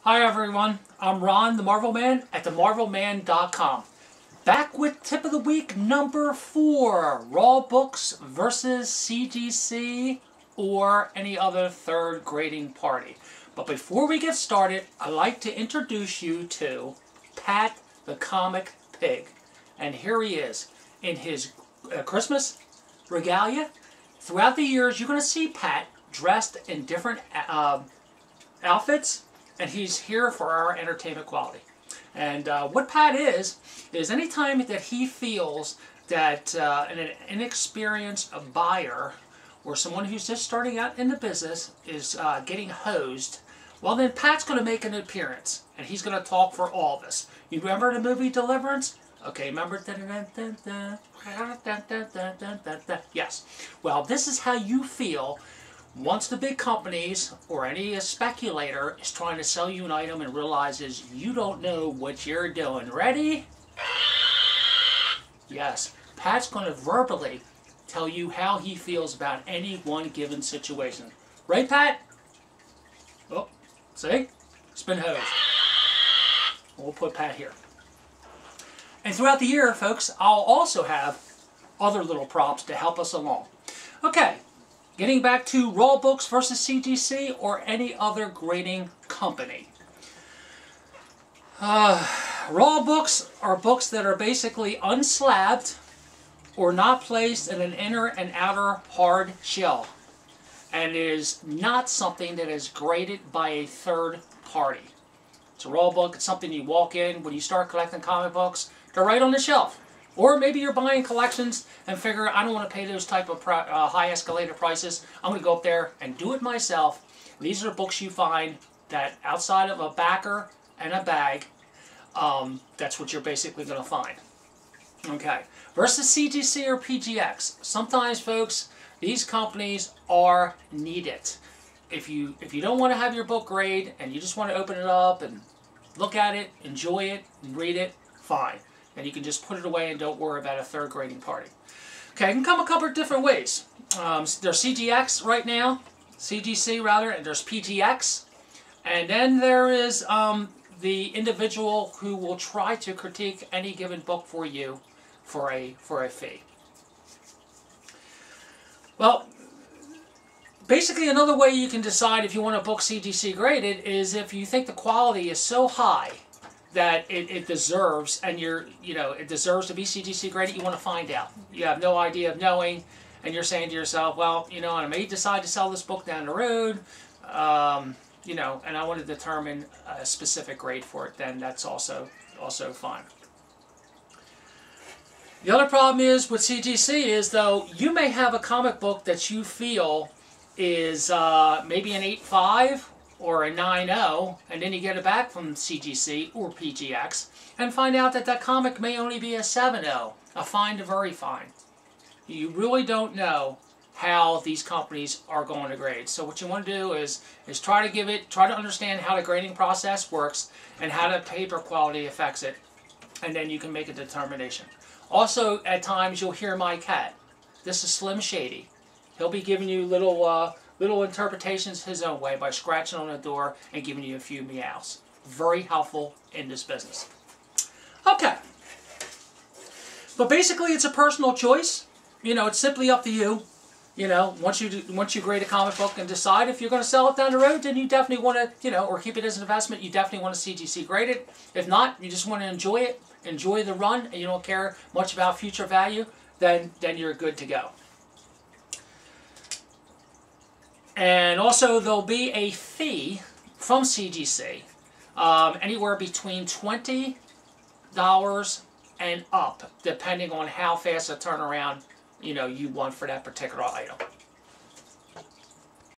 Hi everyone, I'm Ron, the Marvelman at themarvelman.com. Back with tip of the week number 4, Raw Books versus CGC or any other third grading party. But before we get started, I'd like to introduce you to Pat the Comic Pig. And here he is in his Christmas regalia. Throughout the years, you're going to see Pat dressed in different outfits. And he's here for our entertainment quality. And what Pat is anytime that he feels that an inexperienced buyer or someone who's just starting out in the business is getting hosed, well then Pat's going to make an appearance. And he's going to talk for all of us. You remember the movie Deliverance? Okay, remember? Yes. Well, this is how you feel once the big companies or any speculator is trying to sell you an item and realizes you don't know what you're doing. Ready? Yes. Pat's going to verbally tell you how he feels about any one given situation. Right, Pat? Oh, see? It's been hosed. We'll put Pat here. And throughout the year, folks, I'll also have other little props to help us along. Okay. Getting back to Raw Books versus CGC or any other grading company. Raw Books are books that are basically unslabbed or not placed in an inner and outer hard shell. And it is not something that is graded by a third party. It's a Raw book. It's something you walk in when you start collecting comic books. They're right on the shelf. Or maybe you're buying collections and figure, I don't want to pay those type of high escalated prices. I'm going to go up there and do it myself. These are books you find that outside of a backer and a bag, that's what you're basically going to find. Okay. Versus CGC or PGX. Sometimes, folks, these companies are needed. If you don't want to have your book grade and you just want to open it up and look at it, enjoy it, and read it, fine. And you can just put it away and don't worry about a third grading party. Okay, it can come a couple of different ways. There's CGX right now, CGC rather, and there's PGX. And then there is the individual who will try to critique any given book for you for a fee. Well, basically another way you can decide if you want a book CGC graded is if you think the quality is so high that it deserves, and it deserves to be CGC graded. You want to find out. You have no idea of knowing, and you're saying to yourself, well, I may decide to sell this book down the road, and I want to determine a specific grade for it. Then that's also fine. The other problem is with CGC is though you may have a comic book that you feel is maybe an 8.5. or a 9.0, and then you get it back from CGC or PGX and find out that that comic may only be a 7.0, a fine to very fine. You really don't know how these companies are going to grade. So what you want to do is try to understand how the grading process works and how the paper quality affects it, and then you can make a determination. Also, at times you'll hear my cat. This is Slim Shady. He'll be giving you little interpretations his own way by scratching on the door and giving you a few meows. Very helpful in this business. Okay. But basically it's a personal choice. It's simply up to you. Once you grade a comic book and decide if you're going to sell it down the road, then you definitely want to, or keep it as an investment, you definitely want to CGC grade it. If not, you just want to enjoy it, enjoy the run, and you don't care much about future value, then you're good to go. And also, there'll be a fee from CGC, anywhere between $20 and up, depending on how fast a turnaround you want for that particular item.